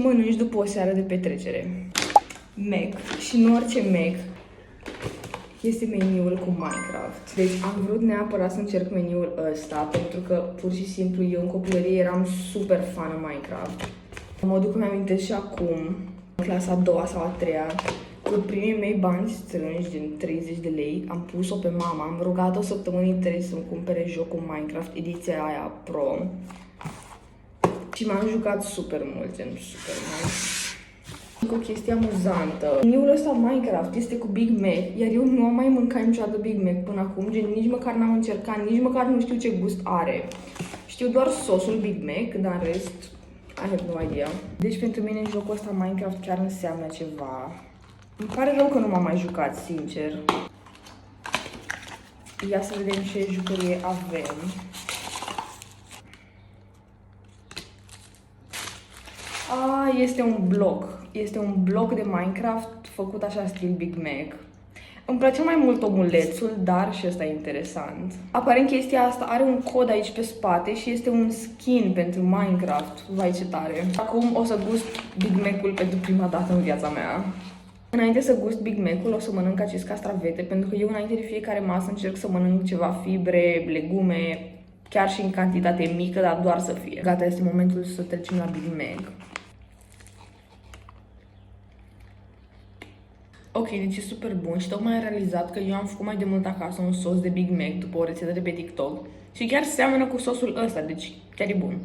mănânci după o seară de petrecere. Mac, și nu orice Mac, este meniul cu Minecraft. Deci am vrut neapărat să încerc meniul ăsta, pentru că pur și simplu eu în copilărie eram super fană Minecraft. Mă duc, îmi amintesc și acum, în clasa a doua sau a treia, cu primii mei bani strânși din 30 de lei, am pus-o pe mama, am rugat-o săptămânii 3 să-mi cumpere jocul Minecraft, ediția aia Pro. Și m-am jucat super mult, gen super mult. O chestie amuzantă. Meniul ăsta Minecraft este cu Big Mac, iar eu nu am mai mâncat niciodată Big Mac până acum, gen nici măcar n-am încercat, nici măcar nu știu ce gust are. Știu doar sosul Big Mac, dar în rest, I have no idea. Deci pentru mine jocul ăsta Minecraft chiar înseamnă ceva. Îmi pare rău că nu m-am mai jucat, sincer. Ia să vedem ce jucărie avem. Este un bloc. Este un bloc de Minecraft făcut așa stil Big Mac. Îmi place mai mult omulețul, dar și ăsta e interesant. Aparent chestia asta are un cod aici pe spate și este un skin pentru Minecraft. Vai, ce tare! Acum o să gust Big Mac-ul pentru prima dată în viața mea. Înainte să gust Big Mac-ul o să mănânc acest castravete, pentru că eu înainte de fiecare masă încerc să mănânc ceva fibre, legume, chiar și în cantitate mică, dar doar să fie. Gata, este momentul să trecem la Big Mac. Ok, deci e super bun și tocmai am realizat că eu am făcut mai de mult acasă un sos de Big Mac după o rețetă de pe TikTok și chiar seamănă cu sosul ăsta, deci chiar e bun.